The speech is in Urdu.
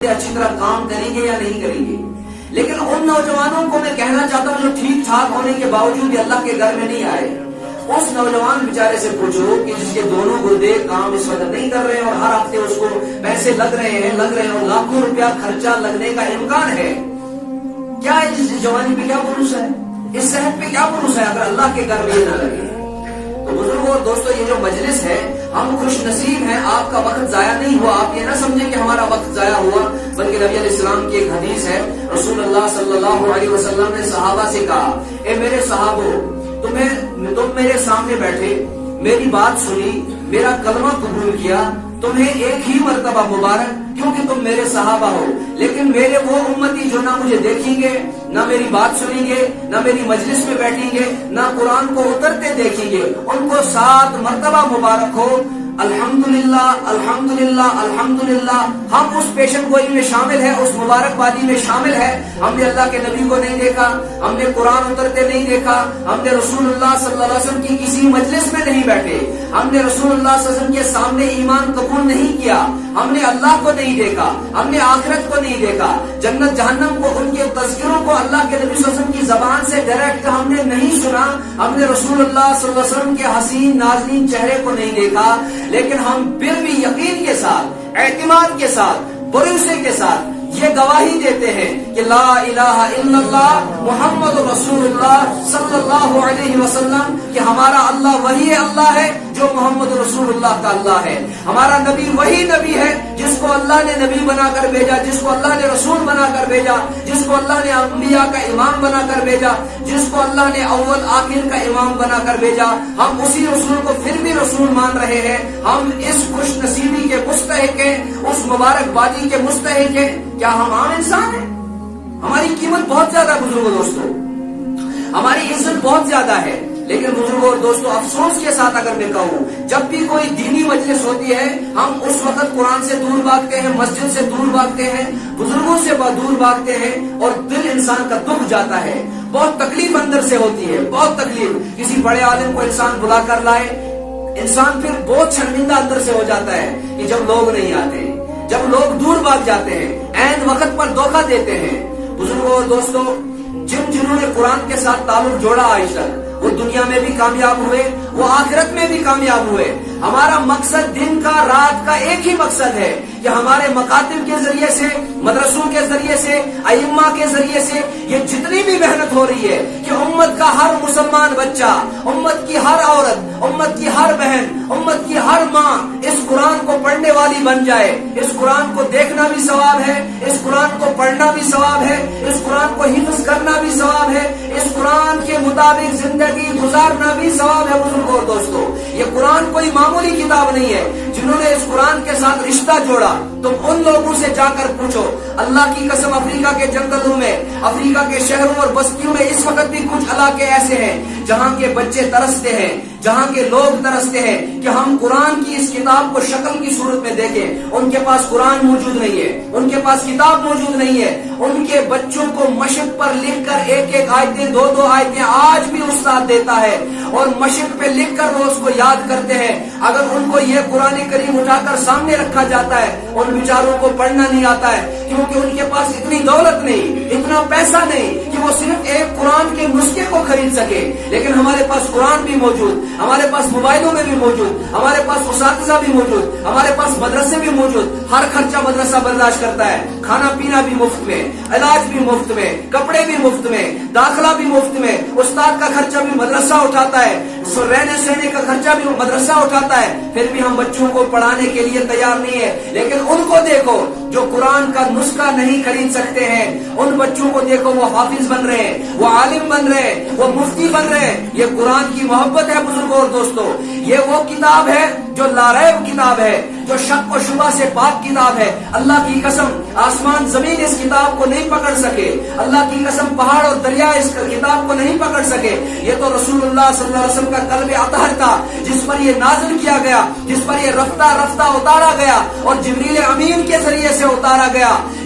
اچھی طرح کام کریں گے یا نہیں کریں گے. لیکن ان نوجوانوں کو میں کہنا چاہتا ہوں جو ٹھیک ٹھاک ہونے کے باوجود بھی اللہ کے گھر میں نہیں آئے، اس نوجوان بیچارے سے پوچھو کہ جس کے دونوں گردے کام اس وقت نہیں کر رہے ہیں اور ہر ہفتے اس کو پیسے لگ رہے ہیں اور لاکھوں روپیہ خرچہ لگنے کا امکان ہے، کیا اس جوانی پہ کیا بھروسہ ہے، اس صحت پہ کیا بھروسہ ہے اگر اللہ کے گھر میں نہ لگے. تو بزرگوں اور دوستو، یہ جو مجلس ہے ہم خوش نصیب ہیں، آپ کا وقت ضائع نہیں ہوا. آپ یہ نہ سمجھیں کہ ہمارا وقت ضائع ہوا، بلکہ نبی علیہ السلام کی ایک حدیث ہے، رسول اللہ صلی اللہ علیہ وسلم نے صحابہ سے کہا، اے میرے صحابو، تم میرے سامنے بیٹھے، میری بات سنی، میرا کلمہ قبول کیا، تمہیں ایک ہی مرتبہ مبارک کیونکہ تم میرے صحابہ ہو. لیکن میرے وہ امتی جو نہ مجھے دیکھیں گے، نہ میری بات سنیں گے، نہ میری مجلس میں بیٹھیں گے، نہ قرآن کو اترتے دیکھیں گے، ان کو 7 مرتبہ مبارک ہو، الحمدللہ الحمدللہ الحمدللہ. ہم اس پیشن گوئی میں شامل ہیں، اس مبارکبادی میں شامل ہیں. ہم نے اللہ کے نبی کو نہیں دیکھا، ہم نے قرآن اترتے نہیں دیکھا، ہم نے رسول اللہ صلی اللہ علیہ وسلم کی کسی مجلس میں نہیں بیٹھے، ہم نے رسول اللہ صلی اللہ علیہ وسلم کے سامنے ایمان قبول نہیں کیا، ہم نے اللہ کو نہیں دیکھا، ہم نے آخرت کو نہیں دیکھا، جنت جہنم کو، ان کے تذکروں کو اللہ کے نبی صلی اللہ علیہ وسلم کی زبان سے ڈائریکٹ ہم نے نہیں سنا، ہم نے رسول اللہ صلی اللہ علیہ وسلم کے حسین نازنین چہرے کو نہیں دیکھا. لیکن ہم پھر بھی یقین کے ساتھ، اعتماد کے ساتھ، بھروسے کے ساتھ یہ گواہی دیتے ہیں کہ لا الہ الا اللہ محمد رسول اللہ صلی اللہ علیہ وسلم، کہ ہمارا اللہ وہی اللہ ہے جو محمد رسول اللہ کا اللہ ہے. ہمارا نبی وہی نبی ہے جس کو اللہ نے نبی بنا کر بھیجا، جس کو اللہ نے رسول بنا کر بھیجا، جس کو اللہ نے انبیاء کا امام بنا کر بھیجا، جس کو اللہ نے اول آخر کا امام بنا کر بھیجا. ہم اسی رسول کو پھر بھی رسول مان رہے ہیں. ہم اس خوش نصیبی کے مستحق ہیں، اس مبارکبادی کے مستحق ہیں. کیا ہم عام انسان ہیں؟ ہماری قیمت بہت زیادہ ہے بزرگوں دوستوں، ہماری عزت بہت زیادہ ہے. لیکن بزرگوں اور دوستوں، افسوس کے ساتھ اگر میں کہوں، جب بھی کوئی دینی مجلس ہوتی ہے ہم اس وقت قرآن سے دور بھاگتے ہیں، مسجد سے دور بھاگتے ہیں، بزرگوں سے دور بھاگتے ہیں، اور دل انسان کا دکھ جاتا ہے. بہت تکلیف اندر سے ہوتی ہے، بہت تکلیف. کسی بڑے عالم کو انسان بلا کر لائے، انسان پھر بہت شرمندہ اندر سے ہو جاتا ہے کہ جب لوگ نہیں آتے، جب لوگ دور بھاگ جاتے ہیں، عین وقت پر دھوکہ دیتے ہیں. بزرگوں اور دوستوں، جنہوں نے قرآن کے ساتھ تعلق جوڑا آج تک، وہ دنیا میں بھی کامیاب ہوئے، وہ آخرت میں بھی کامیاب ہوئے. ہمارا مقصد دن کا رات کا ایک ہی مقصد ہے کہ ہمارے مکاتب کے ذریعے سے، مدرسوں کے ذریعے سے، ائمہ کے ذریعے سے یہ جتنی بھی محنت ہو رہی ہے کہ امت کا ہر مسلمان بچہ، امت کی ہر عورت، امت کی ہر بہن، امت کی ہر ماں اس قرآن کو پڑھنے والی بن جائے. اس قرآن کو دیکھنا بھی ثواب ہے، اس قرآن کو پڑھنا بھی ثواب ہے، اس قرآن کو حفظ کرنا بھی ثواب ہے، اس قرآن کے مطابق زندگی گزارنا بھی ثواب ہے. بزرگوں اور دوستوں، یہ قرآن کوئی معمولی کتاب نہیں ہے. جنہوں نے اس قرآن کے ساتھ رشتہ جوڑا، تم ان لوگوں سے جا کر پوچھو. اللہ کی قسم، افریقہ کے جنگلوں میں، افریقہ کے شہروں اور بستیوں میں اس وقت بھی کچھ علاقے ایسے ہیں جہاں کے بچے ترستے ہیں، جہاں کے لوگ ترستے ہیں کہ ہم قرآن کی اس کتاب کو شکل کی صورت میں دیکھیں. ان کے پاس قرآن موجود نہیں ہے، ان کے پاس کتاب موجود نہیں ہے. ان کے بچوں کو مشق پر لکھ کر ایک آیتیں، دو آیتیں آج بھی استاد دیتا ہے، اور مشق پہ لکھ کر وہ اس کو یاد کرتے ہیں. اگر ان کو یہ قرآن کریم اٹھا کر سامنے رکھا جاتا ہے، ان بیچاروں کو پڑھنا نہیں آتا ہے، کیونکہ ان کے پاس اتنی دولت نہیں، اتنا پیسہ نہیں کہ وہ صرف ایک قرآن کے نسخے کو خرید سکے. لیکن ہمارے پاس قرآن بھی موجود، ہمارے پاس موبائلوں میں بھی موجود، ہمارے پاس اساتذہ بھی موجود، ہمارے پاس مدرسے بھی موجود. ہر خرچہ مدرسہ برداشت کرتا ہے، کھانا پینا بھی مفت میں، علاج بھی مفت میں، کپڑے بھی مفت میں، داخلہ بھی مفت میں، استاد کا خرچہ بھی مدرسہ اٹھاتا ہے، رہنے سہنے کا خرچہ بھی مدرسہ اٹھاتا ہے. پھر بھی ہم بچوں کو پڑھانے کے لیے تیار نہیں ہے. لیکن ان کو دیکھو جو قرآن کا نسخہ نہیں خرید سکتے ہیں، ان بچوں کو دیکھو، وہ حافظ بن رہے ہیں، وہ عالم بن رہے ہیں، وہ مفتی بن رہے ہیں. یہ قرآن کی محبت ہے بزرگوں اور دوستوں. یہ وہ کتاب ہے جو لاریب کتاب ہے، جو شک و شبہ سے پاک کتاب ہے. اللہ کی قسم، آسمان زمین اس کتاب کو نہیں پکڑ سکے. اللہ کی قسم، پہاڑ اور دریا اس کتاب کو نہیں پکڑ سکے. یہ تو رسول اللہ صلی اللہ علیہ وسلم کا قلب اطہر تھا جس پر یہ نازل کیا گیا، جس پر یہ رفتہ رفتہ اتارا گیا اور جبریل امین کے ذریعے سے اتارا گیا.